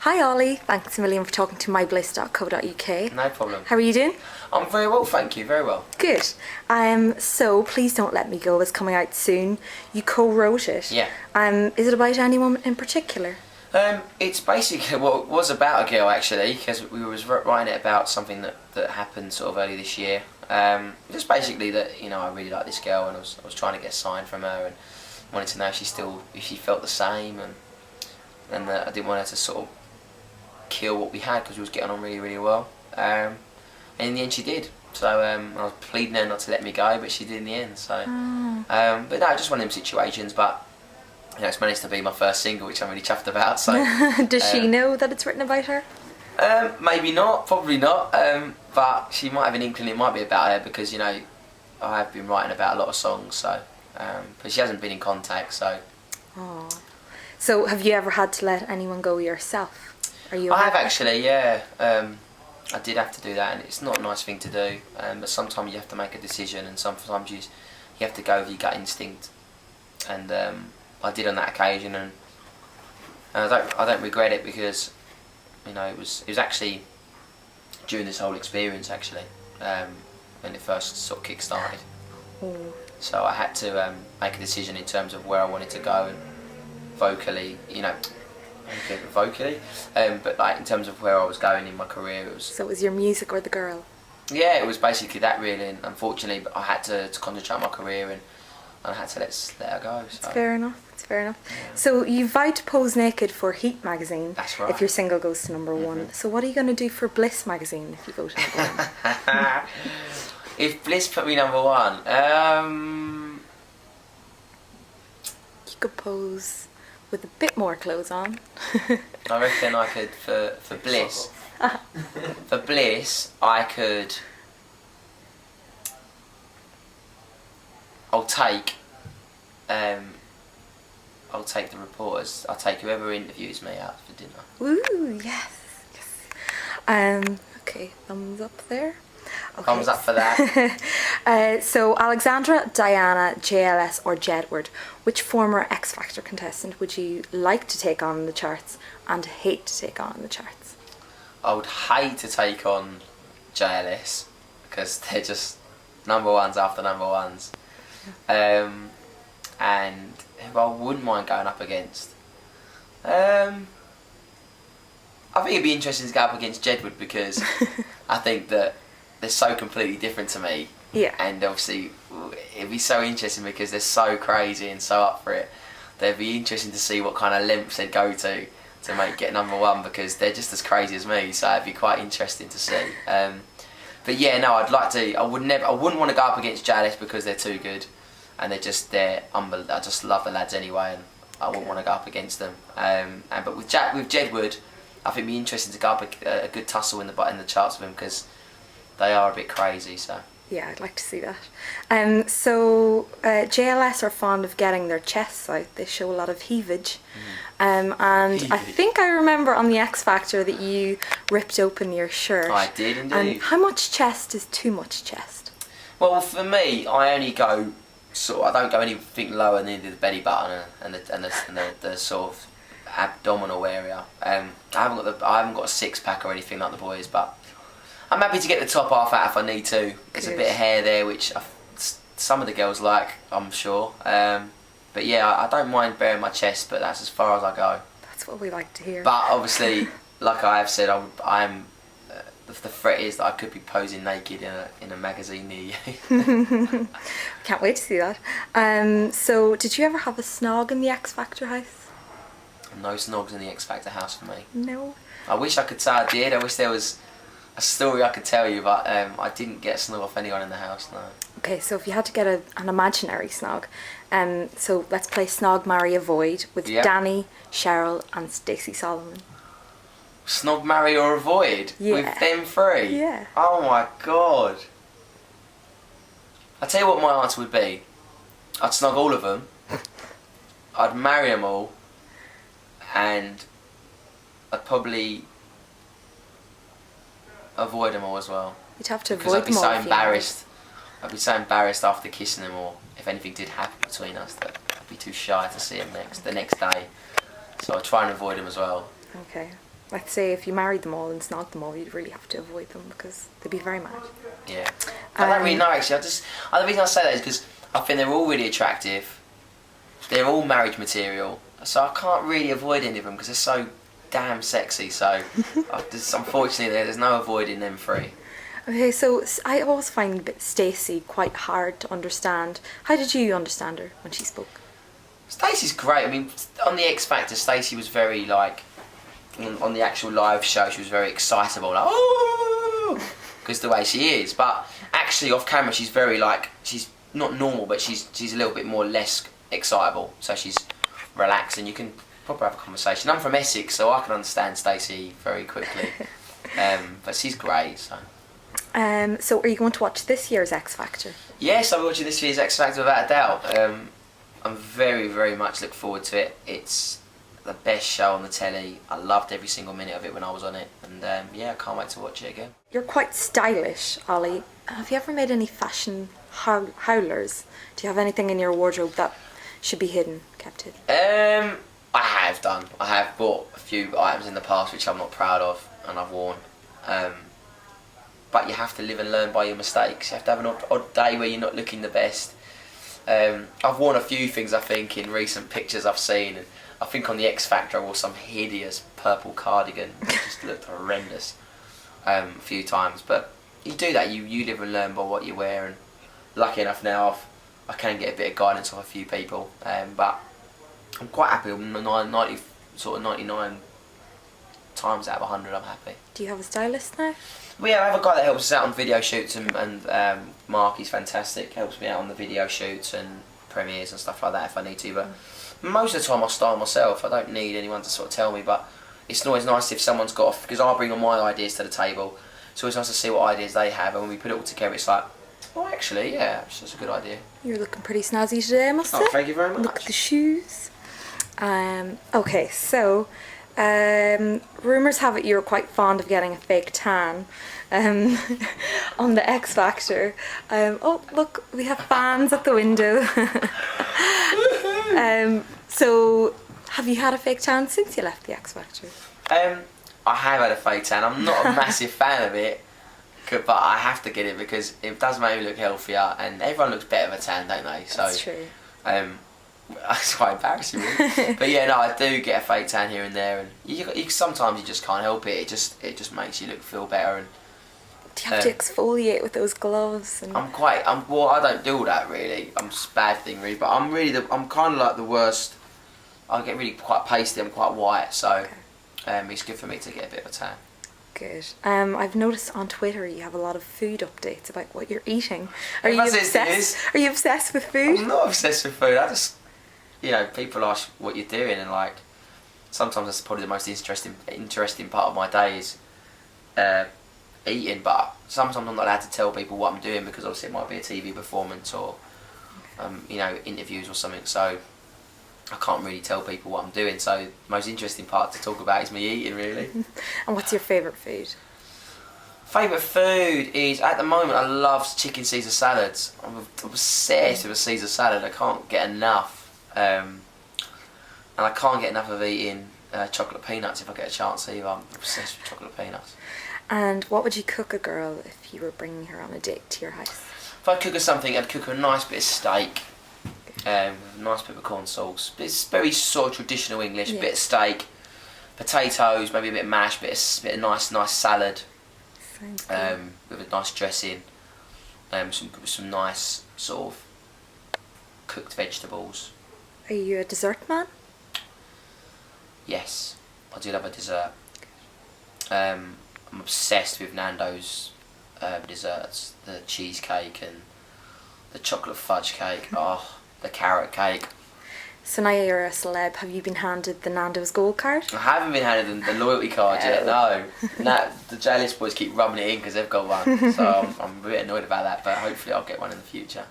Hi Ollie, thanks a million for talking to mybliss.co.uk. No problem. How are you doing? I'm very well, thank you, very well. Good. So Please Don't Let Me Go is coming out soon. You co-wrote it. Yeah. Is it about anyone in particular? It's basically, well, it was about a girl actually, because we was writing it about something that happened sort of early this year. Just basically that, you know, I really like this girl and I was trying to get a sign from her and wanted to know if she felt the same and that I didn't want her to sort of kill what we had because we was getting on really, really well. And in the end she did. So I was pleading her not to let me go, but she did in the end. So, but no, just one of them situations. But you know, it's managed to be my first single, which I'm really chuffed about. So, Does she know that it's written about her? Maybe not, probably not. But she might have an inkling it might be about her because you know I have been writing about a lot of songs. So, but she hasn't been in contact. So. Oh. So have you ever had to let anyone go yourself? Are you? I have actually, yeah. I did have to do that, and it's not a nice thing to do. But sometimes you have to make a decision, and sometimes you have to go with your gut instinct. And I did on that occasion, and I don't regret it because you know it was actually during this whole experience actually when it first sort of kick-started. So I had to make a decision in terms of where I wanted to go and vocally, you know. But like in terms of where I was going in my career, it was. So it was your music or the girl? Yeah, it was basically that really. And unfortunately, I had to concentrate on my career and I had to let her go. So. It's fair enough. It's fair enough. Yeah. So you vowed to pose naked for Heat magazine. That's right. If your single goes to number one. So what are you going to do for Bliss magazine if you go to number one? If Bliss put me number one, you could pose with a bit more clothes on. I reckon I could for Bliss. For Bliss, I could. I'll take the reporters. I'll take whoever interviews me out for dinner. Ooh, yes, yes. Okay, thumbs up there. Okay. Thumbs up for that. So Alexandra, Diana, JLS or Jedward, which former X Factor contestant would you like to take on in the charts and hate to take on in the charts? I would hate to take on JLS because they're just number ones after number ones. And who I wouldn't mind going up against. I think it'd be interesting to go up against Jedward because I think that they're so completely different to me. Yeah. And obviously it'd be so interesting because they're so crazy and so up for it. They'd be interesting to see what kind of lengths they'd go to get number one because they're just as crazy as me. So it'd be quite interesting to see. But yeah, no, I'd like to. I wouldn't want to go up against JLS because they're too good, and I just love the lads anyway, and I wouldn't want to go up against them. But with Jedward, I think it'd be interesting to go up a good tussle in the charts with him because they are a bit crazy. So. Yeah, I'd like to see that. JLS are fond of getting their chests out. They show a lot of heavage. And I think I remember on the X Factor that you ripped open your shirt. I did indeed. And how much chest is too much chest? Well, for me, I only go I don't go anything lower than the belly button and the sort of abdominal area. I haven't got a six pack or anything like the boys, but I'm happy to get the top half out if I need to. There's a bit of hair there, which some of the girls like, I'm sure. But yeah, I don't mind bearing my chest, but that's as far as I go. That's what we like to hear. But obviously, like I have said, the threat is that I could be posing naked in a magazine near you. Can't wait to see that. So, did you ever have a snog in the X Factor house? No snogs in the X Factor house for me. No. I wish I could say I did. I wish there was a story I could tell you, but I didn't get a snog off anyone in the house, no. Okay, so if you had to get an imaginary snog, so let's play Snog, Marry, Avoid with Danny, Cheryl and Stacey Solomon. Snog, marry or avoid? Yeah. With them three? Yeah. Oh my god. I'll tell you what my answer would be. I'd snog all of them. I'd marry them all. And I'd probably avoid them all as well. You'd have to because avoid them all. I'd be so embarrassed. I'd be so embarrassed after kissing them all. If anything did happen between us, that I'd be too shy to see them the next day. So I'd try and avoid them as well. Okay. I'd say if you married them all and snogged them all, you'd really have to avoid them because they'd be very mad. Yeah. I don't really know actually. The reason I say that is because I think they're all really attractive. They're all marriage material, so I can't really avoid any of them because they're so damn sexy. So unfortunately, there's no avoiding them three. Okay, so I always find Stacey quite hard to understand. How did you understand her when she spoke? Stacey's great. I mean, on the X Factor, Stacey was very like, on the actual live show, she was very excitable, like oh, because the way she is. But actually, off camera, she's very like, she's not normal, but she's a little bit more less excitable. So she's relaxed, and you can probably have a conversation. I'm from Essex, so I can understand Stacey very quickly. But she's great. So are you going to watch this year's X Factor? yes, I'm watching this year's X Factor without a doubt. I'm very, very much look forward to it. It's the best show on the telly. I loved every single minute of it when I was on it, and yeah, I can't wait to watch it again. You're quite stylish, Ollie. Have you ever made any fashion howlers? Do you have anything in your wardrobe that should be hidden, kept hidden? I have done. I have bought a few items in the past which I'm not proud of, and I've worn. But you have to live and learn by your mistakes. You have to have an odd day where you're not looking the best. I've worn a few things, I think, in recent pictures I've seen, and I think on the X Factor I wore some hideous purple cardigan that just looked horrendous a few times. But you do that, you live and learn by what you wear, and lucky enough now I can get a bit of guidance off a few people, but I'm quite happy. 99 times out of 100 I'm happy. Do you have a stylist now? Well, yeah, I have a guy that helps us out on video shoots, and Mark, he's fantastic, helps me out on the video shoots and premieres and stuff like that if I need to, but most of the time I style myself. I don't need anyone to sort of tell me, but it's always nice if someone's got, because I bring all my ideas to the table, it's always nice to see what ideas they have, and when we put it all together it's like, oh actually, yeah, that's a good idea. You're looking pretty snazzy today, I must say. Oh, thank you very much. Look at the shoes. Okay, so rumours have it you're quite fond of getting a fake tan on the X Factor. Oh look, we have fans at the window. So have you had a fake tan since you left the X Factor? I have had a fake tan. I'm not a massive fan of it, but I have to get it because it does make me look healthier, and everyone looks better with a tan, don't they? So that's true. It's quite embarrassing, really. But yeah, no, I do get a fake tan here and there, and you sometimes you just can't help it. It just makes you feel better. And do you have to exfoliate with those gloves? And well, I don't do all that really. I'm just a bad thing really, but I'm kind of like the worst. I get really quite pasty. I'm quite white, so it's good for me to get a bit of a tan. Good. I've noticed on Twitter you have a lot of food updates about what you're eating. Are you obsessed with food? I'm not obsessed with food. I just, people ask what you're doing, and like sometimes that's probably the most interesting part of my day is eating. But sometimes I'm not allowed to tell people what I'm doing because obviously it might be a TV performance or interviews or something. So I can't really tell people what I'm doing, so the most interesting part to talk about is me eating, really. And what's your favourite food? Favourite food is, at the moment, I love chicken Caesar salads. I'm obsessed with a Caesar salad. I can't get enough. And I can't get enough of eating chocolate peanuts if I get a chance either. I'm obsessed with chocolate peanuts. And what would you cook a girl if you were bringing her on a date to your house? If I cook her something, I'd cook her a nice bit of steak. Nice peppercorn sauce. It's very sort of traditional English. Bit of steak, potatoes, maybe a bit of mash, bit of nice salad. With a nice dressing. Some nice sort of cooked vegetables. Are you a dessert man? Yes, I do love a dessert. I'm obsessed with Nando's desserts. The cheesecake and the chocolate fudge cake. Oh. The carrot cake. So now you're a celeb, have you been handed the Nando's gold card? I haven't been handed the loyalty card yet, no. The JLS boys keep rubbing it in because they've got one, so I'm a bit annoyed about that, but hopefully I'll get one in the future.